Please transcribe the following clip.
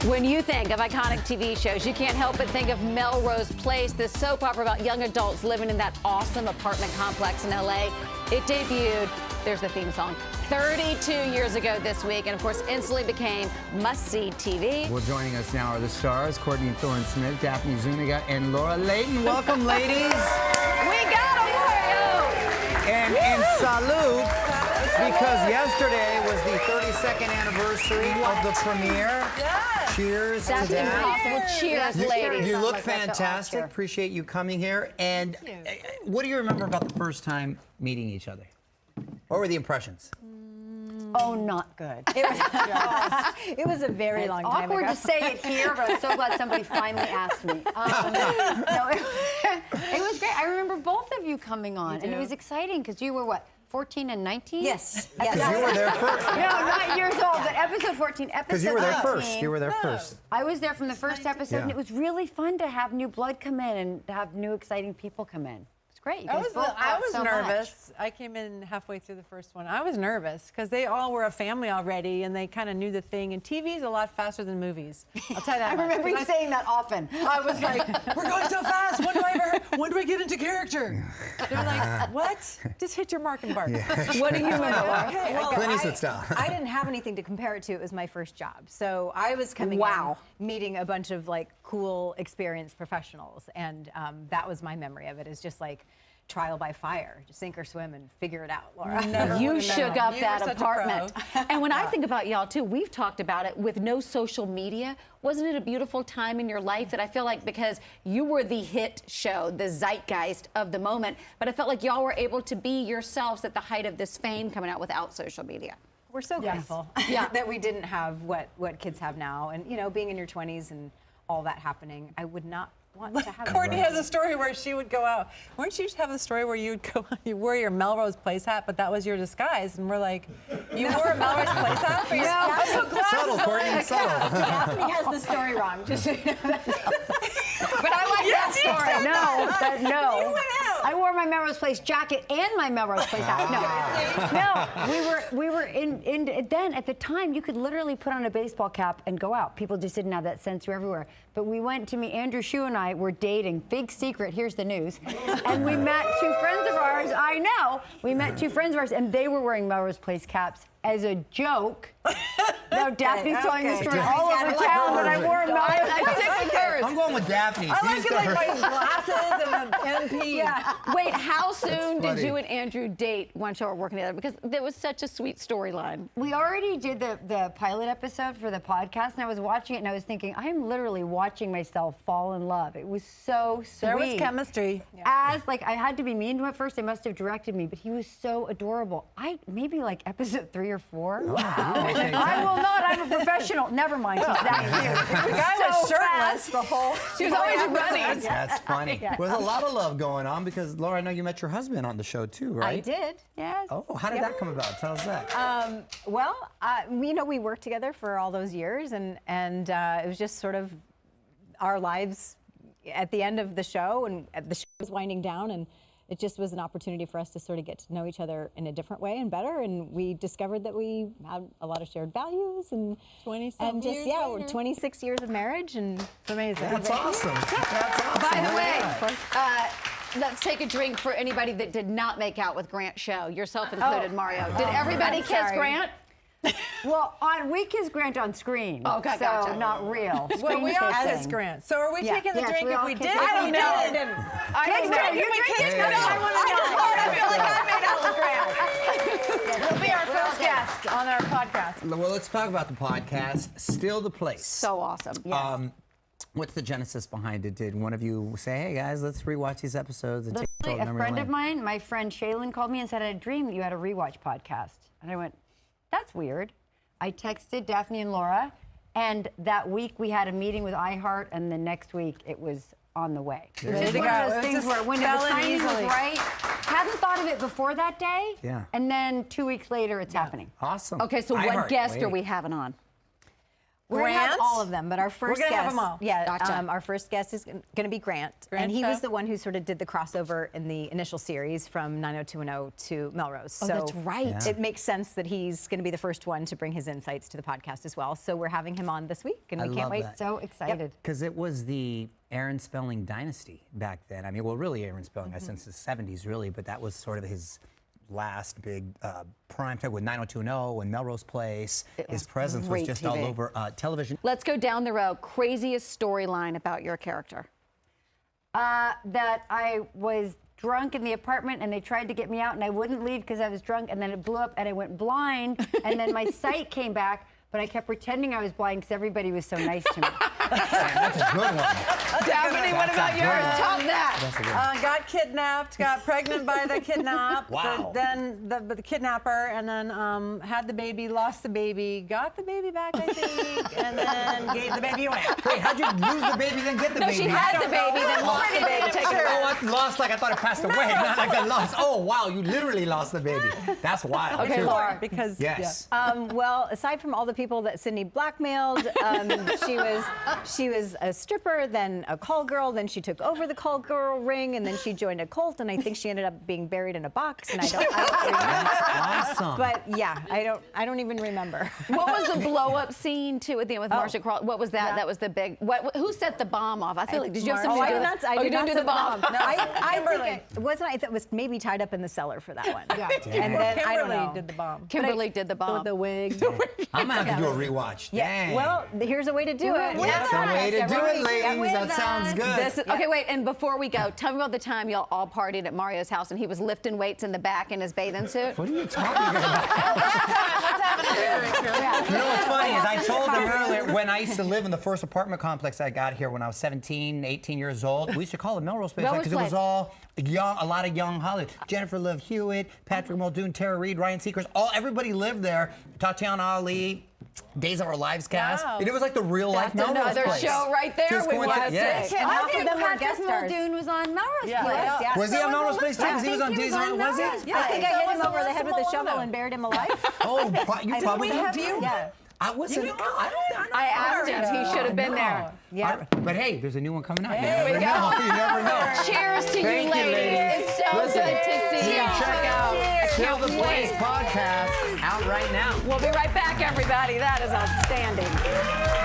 When you think of iconic TV shows, you can't help but think of Melrose Place, the soap opera about young adults living in that awesome apartment complex in LA. It debuted, there's the theme song, 32 years ago this week, and of course instantly became must-see TV. Well, joining us now are the stars, Courtney Thorne-Smith, Daphne Zuniga, and Laura Leighton. Welcome, ladies. We got a Mario! And salute, because yesterday was the 32nd anniversary of the premiere. Yes. Cheers That's to that. impossible. Cheers, ladies. You look fantastic. Appreciate you coming here. And what do you remember about the first time meeting each other? What were the impressions? Oh, not good. It was a very long time ago. Awkward to say it here, but I'm so glad somebody finally asked me. No, it was great. I remember both of you coming on, and it was exciting because you were what? 14 and 19? Yes. Because you were there first. No, 9 years old, but episode 14, episode 'Cause you were there 18, first. You were there first. I was there from the first episode, and it was really fun to have new blood come in and to have new exciting people come in. It's great. You guys both I brought was so nervous. much. I came in halfway through the first one. I was nervous because they all were a family already, and they kind of knew the thing. And TV is a lot faster than movies. I'll tell you that. I remember you saying that often. I was like, "We're going so fast. When do I get into character?" They're like, "What? Just hit your mark and bark." What do you remember? Well, Clint Eastwood style. I didn't have anything to compare it to. It was my first job. So I was coming in, meeting a bunch of like cool, experienced professionals. And that was my memory of it, is just like trial by fire. Just sink or swim and figure it out, Laura. You shook up that such a apartment. pro. And when I think about y'all too, we've talked about it with no social media. Wasn't it a beautiful time in your life that I feel like, because you were the hit show, the zeitgeist of the moment, but I felt like y'all were able to be yourselves at the height of this fame coming out without social media. We're so grateful that we didn't have what kids have now. And, you know, being in your 20s and all that happening, I would not want to have Courtney has a story where she would go out. Weren't you have a story where you would go, you wore your Melrose Place hat, but that was your disguise? And we're like, you wore a Melrose Place hat for your Subtle, Courtney, subtle. Daphne has the story wrong. Just so you know that. But I like that story. No. I wore my Melrose Place jacket and my Melrose Place hat. No, we were in then at the time you could literally put on a baseball cap and go out. People just didn't have that sense. You're everywhere. But we went to meet Andrew Shue, and I were dating. Big secret. Here's the news. And we met two friends of ours. I know. We met two friends of ours, and they were wearing Melrose Place caps as a joke. Now Daphne's telling the story all over town that I wore a Melrose Place. I'm going with Daphne. I like it like my glasses and the MP. Yeah. Wait, how soon did you and Andrew date once y'all were working together? Because there was such a sweet storyline. We already did the pilot episode for the podcast, and I was watching it, and I was thinking, I am literally watching myself fall in love. It was so sweet. There was chemistry. As, like, I had to be mean to him at first. They must have directed me, but he was so adorable. Maybe like episode 3 or 4. I will not. I'm a professional. Never mind. He's that cute. The guy was shirtless the whole. She was always running. That's funny. There's a lot of love going on because, Laura, I know you met your husband on the show too, right? I did, yes. Oh, how did that come about? Tell us that. You know, we worked together for all those years, and it was just sort of our lives at the end of the show, and the show was winding down, and it just was an opportunity for us to sort of get to know each other in a different way and better. And we discovered that we had a lot of shared values, and 26 years of marriage, and it's amazing. That's awesome. That's awesome. By the way, let's take a drink for anybody that did not make out with Grant Show, yourself included, Mario. Did everybody kiss Grant? Well, we kiss Grant on screen. Oh, okay, so gotcha. not real. Well, we all kissing. kiss Grant. So are we taking the Yes, drink we if all we kiss. did? I don't know. I don't know. You drink it? No, I want to know. I feel like I made out with Grant. He'll be our first guest on our podcast. Well, let's talk about the podcast. Still the Place. So awesome. Yes. What's the genesis behind it? Did one of you say, "Hey guys, let's rewatch these episodes"? And Literally, a friend of mine, my friend Shaylin, called me and said, "I had a dream that you had a rewatch podcast." And I went, "That's weird." I texted Daphne and Laura, and that week we had a meeting with iHeart, and the next week it was on the way. It was just one of those things where when the timing was right, hadn't thought of it before that day, and then 2 weeks later it's happening. Awesome. Okay, so what guest are we having on? We're going to have Grant? all of them, but our first We're guest. gonna have them all. Yeah, Gotcha. our first guest is going to be Grant. Grant And he was Show. the one who sort of did the crossover in the initial series from 90210 to Melrose. Oh, that's right. Yeah. It makes sense that he's going to be the first one to bring his insights to the podcast as well. So we're having him on this week, and I we can't love wait. that. So excited. Because it was the Aaron Spelling dynasty back then. I mean, well, really Aaron Spelling since the 70s, really, but that was sort of his last big prime time with 90210 and Melrose Place. His presence was great just TV. all over television. Let's go down the road. Craziest storyline about your character. That I was drunk in the apartment and they tried to get me out and I wouldn't leave because I was drunk and then it blew up and I went blind and then my sight came back, but I kept pretending I was blind because everybody was so nice to me. That's a good one. Daphne, what about yours? Top that. That's a good one. Got kidnapped, got pregnant by the kidnap. Wow. Then the kidnapper, and then had the baby, lost the baby, got the baby back, I think, and then gave the baby away. Wait, how'd you lose the baby then get the No, baby? she had the baby, then lost the baby. Take it Oh, back. I lost like I thought it passed away. Not like I lost. Oh, wow, you literally lost the baby. That's wild. Okay, too. Laura. Because Yes. Well, aside from all the people that Sydney blackmailed, she was a stripper, then a call girl, then she took over the call girl ring, and then she joined a cult, and I think she ended up being buried in a box, and I don't remember. Awesome. But yeah, I don't even remember. What was the blow-up scene too at the end with Marsha Crawley? What was that? Yeah. That was the big. Who set the bomb off? I feel like did you have Oh, something I to do did with not. I you did didn't not do set the bomb. No, I Kimberly. think it wasn't. I thought it was maybe tied up in the cellar for that one. Yeah. And then I don't Kimberly know. did the bomb. Kimberly did the bomb. With the wig. I'm gonna have to do a rewatch. Yeah. Dang. Well, here's a way to do it. That's a way to do it, ladies. That sounds good. This is, okay, wait, and before we go, tell me about the time y'all all partied at Mario's house and he was lifting weights in the back in his bathing suit. What are you talking about? What's happening? You know what's funny is I told them earlier when I used to live in the first apartment complex I got here when I was 17, 18 years old. We used to call it Melrose Place Melrose because it was Place. all young, a lot of young Hollywood. Jennifer Love Hewitt, Patrick Muldoon, Tara Reid, Ryan Seacrest, everybody lived there. Tatiana Ali. Days of Our Lives cast. Wow. And it was like the real life That's Melrose another Place. show right there Just we going wanna to- yes. see. And I half of think them were Patrick guest stars. Muldoon was on Melrose Yeah. Place. Yeah. Was he on Melrose Place too? I Because he was think on he was Days of Our on Lives. Was Melrose. he? I think I So hit was him over the Alyssa head with a shovel Milano. and buried him alive. Oh, you probably have did. you? Yeah. I wasn't. I don't I asked him, he should have been there. Yeah. But hey, there's a new one coming out. There we You never go. know. You never know. Cheers to Thank you, you, ladies. ladies. It's so Listen, good to see you. check out Kill the Place wait. podcast out right now. We'll be right back, everybody. That is outstanding.